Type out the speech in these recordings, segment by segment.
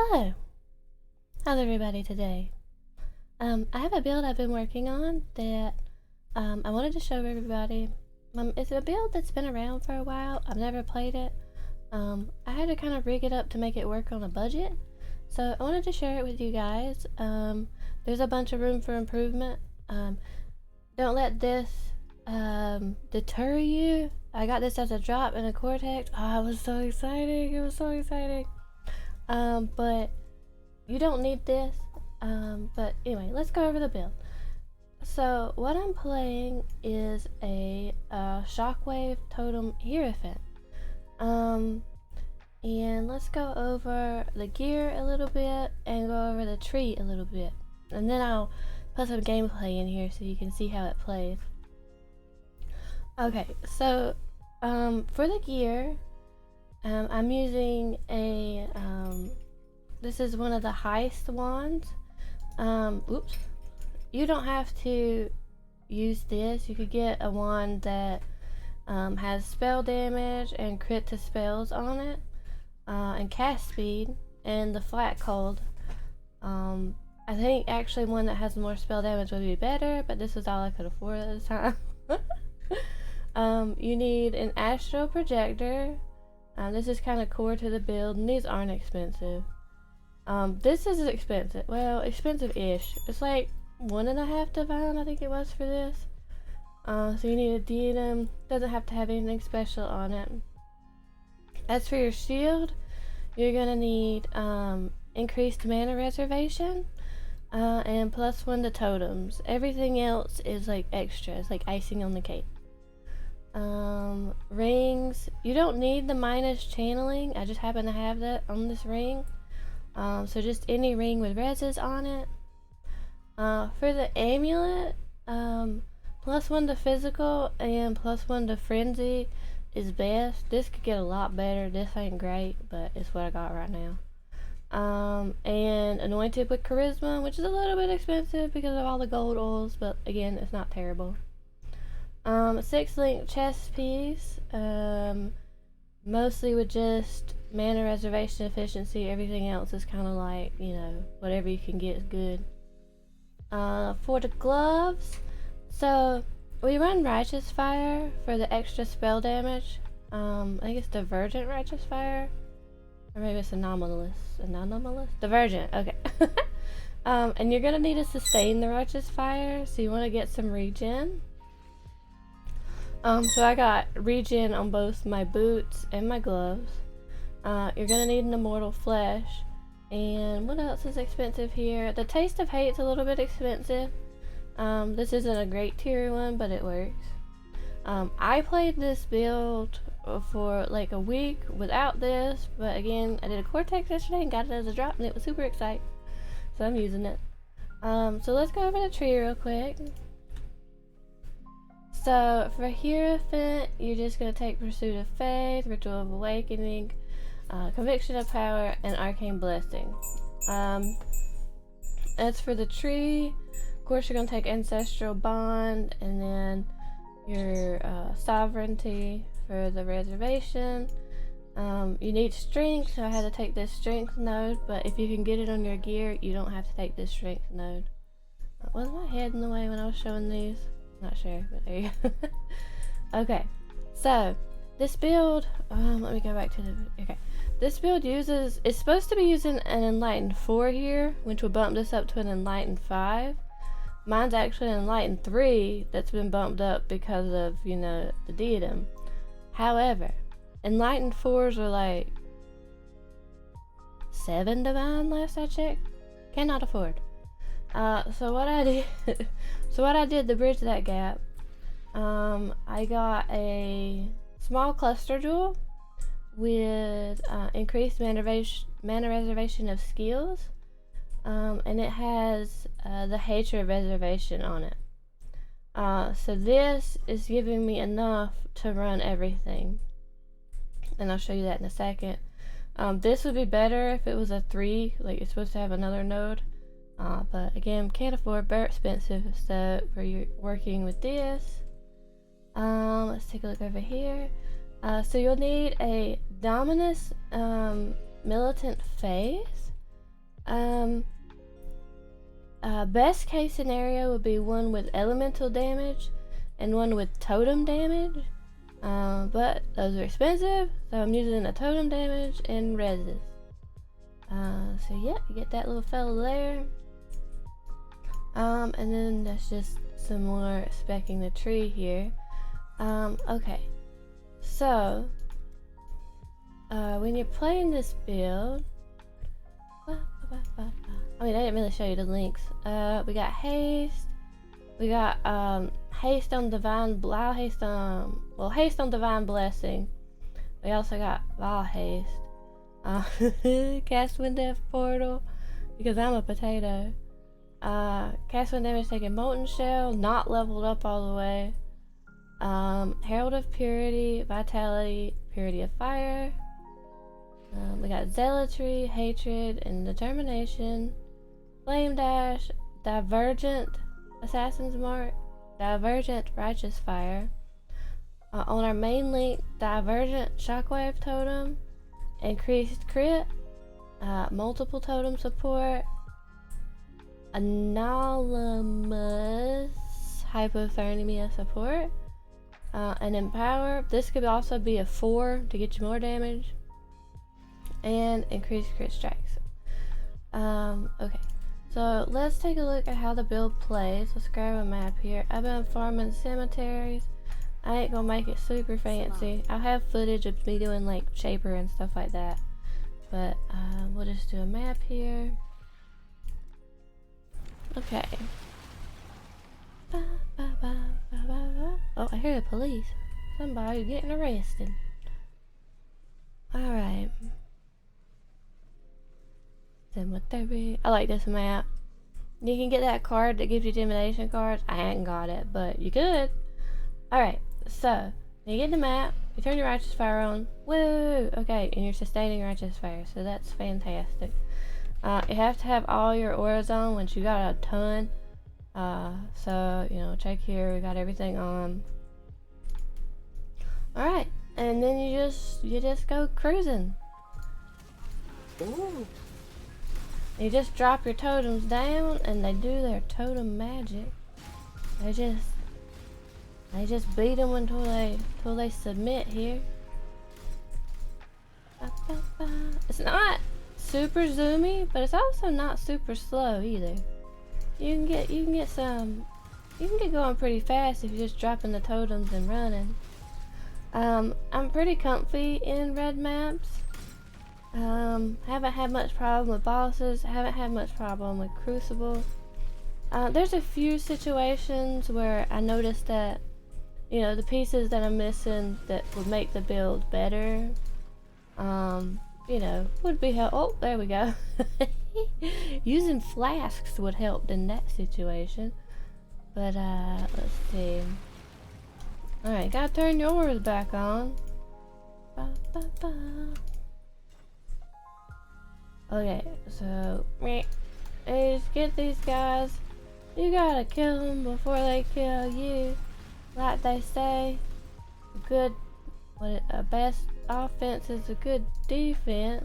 Hello! How's everybody today? I have a build I've been working on that I wanted to show everybody. It's a build that's been around for a while. I've never played it. I had to kind of rig it up to make it work on a budget. So I wanted to share it with you guys. There's a bunch of room for improvement. Don't let this deter you. I got this as a drop in a Cortex. Oh, it was so exciting. It was so exciting. But you don't need this. But anyway, let's go over the build. So what I'm playing is a Shockwave Totem Hierophant. And let's go over the gear a little bit and go over the tree a little bit. And then I'll put some gameplay in here so you can see how it plays. Okay, so for the gear, I'm using a this is one of the heist wands. Oops. You don't have to use this. You could get a wand that has spell damage and crit to spells on it, and cast speed, and the flat cold. I think actually one that has more spell damage would be better, but this is all I could afford at the time. You need an astral projector. This is kind of core to the build, and these aren't expensive. This is expensive. Well, expensive-ish. It's like 1.5 divine, I think it was for this. So you need a diadem. Doesn't have to have anything special on it. As for your shield, you're gonna need increased mana reservation, and +1 to totems. Everything else is like extra. It's like icing on the cake. Rings. You don't need the minus channeling. I just happen to have that on this ring. So just any ring with reses on it. For the amulet, +1 to physical and +1 to frenzy is best. This could get a lot better. This ain't great, but it's what I got right now. And anointed with charisma, which is a little bit expensive because of all the gold oils, but again, it's not terrible. 6-link chest piece, mostly with just mana reservation efficiency. Everything else is kind of like, you know, whatever you can get is good. For the gloves, so we run Righteous Fire for the extra spell damage. I think it's Divergent Righteous Fire, or maybe it's Anomalous. Divergent, okay. And you're gonna need to sustain the Righteous Fire, so you want to get some regen. So I got regen on both my boots and my gloves. You're gonna need an Immortal Flesh. And what else is expensive here? The Taste of Hate's a little bit expensive. This isn't a great tier one, but it works. I played this build for like a week without this, but again, I did a Cortex yesterday and got it as a drop, and it was super exciting. So I'm using it. So let's go over the tree real quick. So for Hierophant, you're just going to take Pursuit of Faith, Ritual of Awakening, Conviction of Power, and Arcane Blessing. As for the tree, of course you're going to take Ancestral Bond, and then your Sovereignty for the reservation. You need Strength, so I had to take this Strength node, but if you can get it on your gear, you don't have to take this Strength node. Was my head in the way when I was showing these? Not sure, but there you go. Okay, so this build, let me go back to the, okay. This build it's supposed to be using an Enlightened 4 here, which will bump this up to an Enlightened 5. Mine's actually an Enlightened 3 that's been bumped up because of, you know, the diadem. However, Enlightened 4s are like 7 divine last I checked. Cannot afford. So what I did to bridge that gap, I got a small cluster jewel with increased mana reservation of skills, and it has the hatred reservation on it. So this is giving me enough to run everything, and I'll show you that in a second. This would be better if it was a 3, like it's supposed to have another node. But again, can't afford, very expensive, so we're working with this. Let's take a look over here. So you'll need a Dominus Militant Phase, Best case scenario would be one with elemental damage and one with totem damage. But those are expensive, so I'm using a totem damage and resist. So yeah, you get that little fella there. And then that's just some more specking the tree here. Okay. So, when you're playing this build, I mean, I didn't really show you the links. We got haste. We got haste on divine, haste on divine blessing. We also got vile haste. Cast wind death portal because I'm a potato. Cast wind damage taking molten shell, not leveled up all the way. Herald of purity, vitality, purity of fire. We got zealotry, hatred, and determination. Flame dash, divergent, assassin's mark, divergent, righteous fire. On our main link, divergent, shockwave totem, increased crit, multiple totem support, anonymous hypothermia support, and empower. This could also be a 4 to get you more damage, and increased crit strikes. Okay, so let's take a look at how the build plays. Let's grab a map here. I've been farming cemeteries. I ain't gonna make it super fancy. I'll have footage of me doing like shaper and stuff like that, but we'll just do a map here. Okay. Oh, I hear the police. Somebody's getting arrested. Alright. Cemetery. I like this map. You can get that card that gives you intimidation cards. I ain't got it, but you could. Alright, so you get the map, you turn your righteous fire on. Woo! Okay, and you're sustaining righteous fire, so that's fantastic. You have to have all your auras on, which you got a ton. So, you know, check here, we got everything on. Alright, and then you just go cruising. Ooh. You just drop your totems down and they do their totem magic. They just beat them until they submit here. It's not super zoomy, but it's also not super slow either. You can get going pretty fast if you're just dropping the totems and running. I'm pretty comfy in red maps. Haven't had much problem with bosses, haven't had much problem with Crucible. There's a few situations where I noticed that, you know, the pieces that I'm missing that would make the build better, you know, would be help. Oh, there we go. Using flasks would help in that situation. But, let's see. Alright, gotta turn your auras back on. Okay, so, just get these guys. You gotta kill them before they kill you. Like they say, a best offense is a good defense.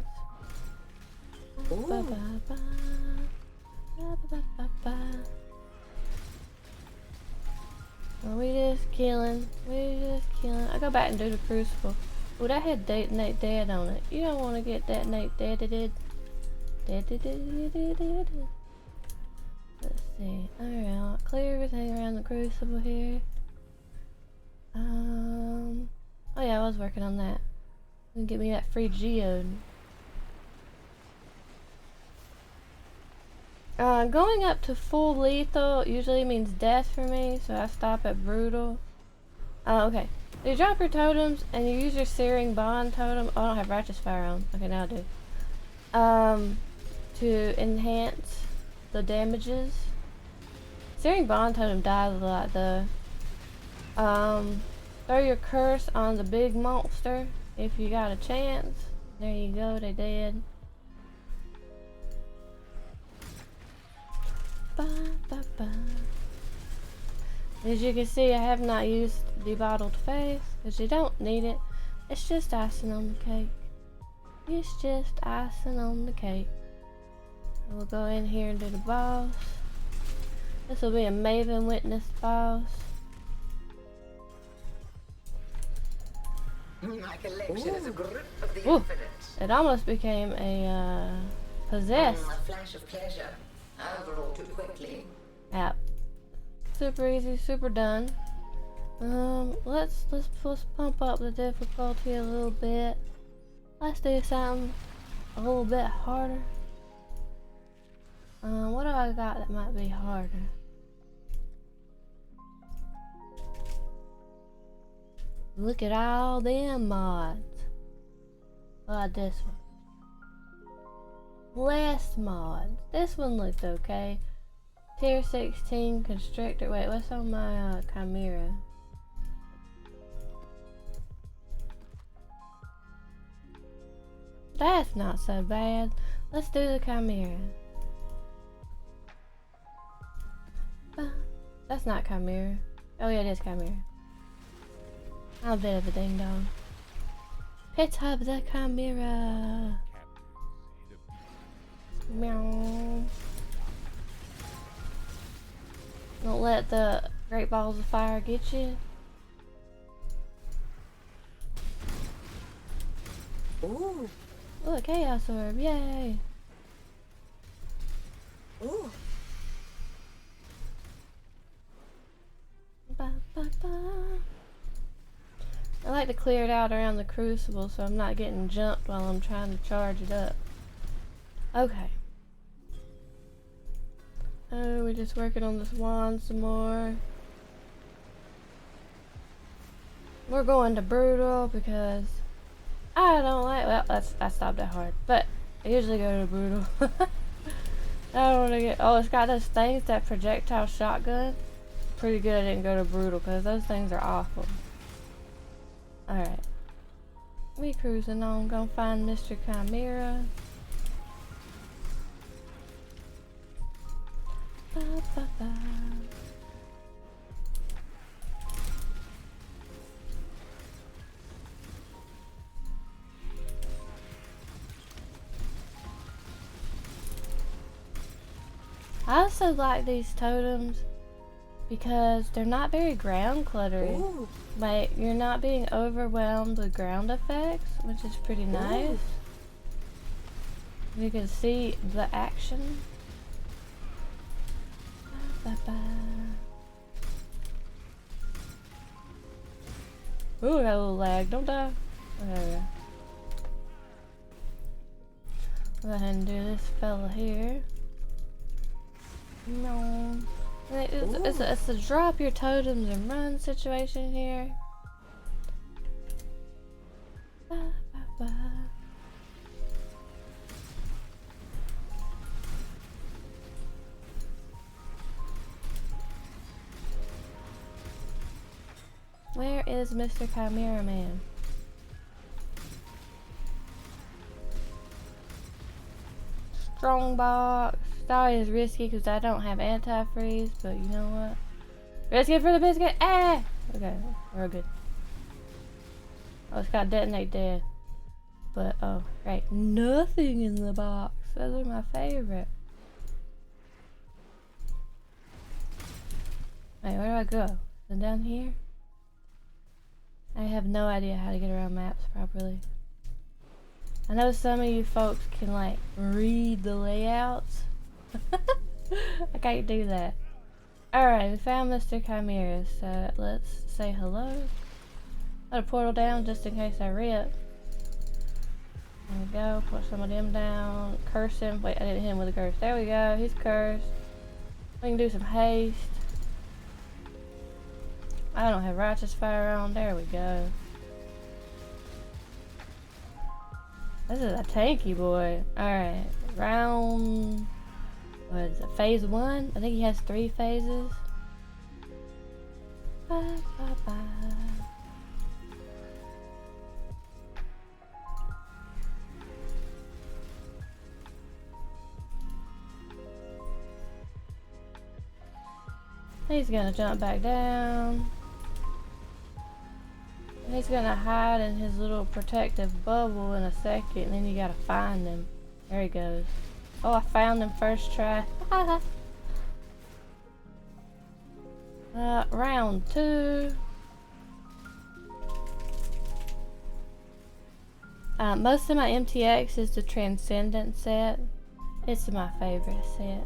We just killing. I go back and do the Crucible. Oh, that had detonate dead on it. You don't want to get detonate dead. Let's see. Alright, clear everything around the Crucible here. Oh yeah, I was working on that. Get me that free geode. Going up to full lethal usually means death for me, so I stop at brutal. Okay. You drop your totems and you use your Searing Bond totem. Oh, I don't have Righteous Fire on. Okay, now I do. To enhance the damages. Searing Bond totem dies a lot though. Throw your curse on the big monster if you got a chance. There you go, they dead. As you can see, I have not used Debottled Faith because you don't need it. It's just icing on the cake. It's just icing on the cake. We'll go in here and do the boss. This will be a Maven Witness boss. My collection is a grip of the Ooh. infinite. It almost became a possessed A flash of pleasure. However, all too quickly. app. Super easy, super done. Let's pump up the difficulty a little bit. Let's do something a little bit harder. What do I got that might be harder? Look at all them mods. What about this one? Less mods. This one looked okay. Tier 16 Constrictor. Wait, what's on my Chimera? That's not so bad. Let's do the Chimera. That's not Chimera. Oh yeah, it is Chimera. I'm a bit of a ding dong. Pick up the Chimera. Meow. Don't let the Great Balls of Fire get you. Ooh. Ooh, a Chaos Orb, yay! Ooh. Ba, ba, ba. I like to clear it out around the Crucible so I'm not getting jumped while I'm trying to charge it up. Okay. Oh, we're just working on this wand some more. We're going to Brutal because I don't like, well, I stopped that hard, but I usually go to Brutal. I don't want to get, oh, it's got those things, that projectile shotgun. Pretty good I didn't go to Brutal because those things are awful. Alright. We cruising on, gonna find Mr. Chimera. Ba, ba, ba. I also like these totems because they're not very ground cluttery. Ooh. Like, you're not being overwhelmed with ground effects, which is pretty nice. You can see the action. Ba, ba, ba. Ooh, I got a little lag. Don't die. There we go. Go ahead and do this fella here. No. It's a drop your totems and run situation here. Ba, ba, ba. Where is Mr. Chimera Man? Strongbox. Sorry, is risky because I don't have antifreeze, but you know what? Risky for the biscuit. Ah! Okay, we're good. Oh, it's got detonate dead. But, oh, right. Nothing in the box. Those are my favorite. Wait, where do I go? Is it down here? I have no idea how to get around maps properly. I know some of you folks can, like, read the layouts. I can't do that. Alright, we found Mr. Chimera, so let's say hello. Let a portal down just in case I rip. There we go, put some of them down. Curse him. Wait, I didn't hit him with a curse. There we go, he's cursed. We can do some haste. I don't have righteous fire on. There we go. This is a tanky boy. Alright, round... what is it? Phase 1? I think he has 3 phases. Ba, ba, ba. He's gonna jump back down. And he's gonna hide in his little protective bubble in a second, and then you gotta find him. There he goes. Oh, I found him first try. Round 2. Most of my MTX is the Transcendent set. It's my favorite set.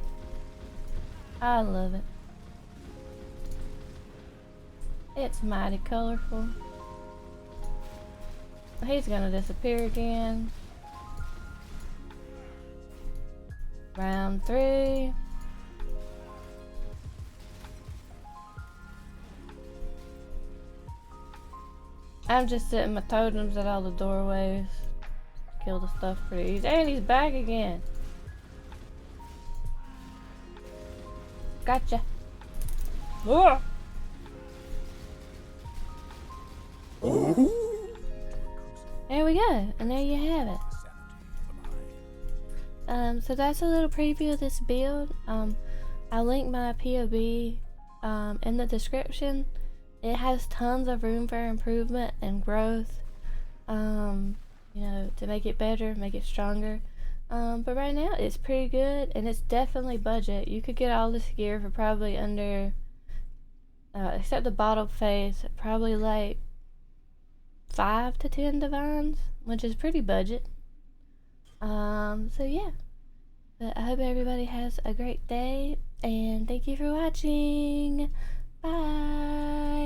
I love it. It's mighty colorful. He's gonna disappear again. Round 3. I'm just setting my totems at all the doorways. Kill the stuff pretty easy. And he's back again. Gotcha. Oh. There we go. And there you have it. So that's a little preview of this build. I'll link my POB in the description. It has tons of room for improvement and growth, you know, to make it better, make it stronger. But right now it's pretty good, and it's definitely budget. You could get all this gear for probably under, except the bottle phase, probably like 5 to 10 divines, which is pretty budget. So yeah. But I hope everybody has a great day, and thank you for watching. Bye.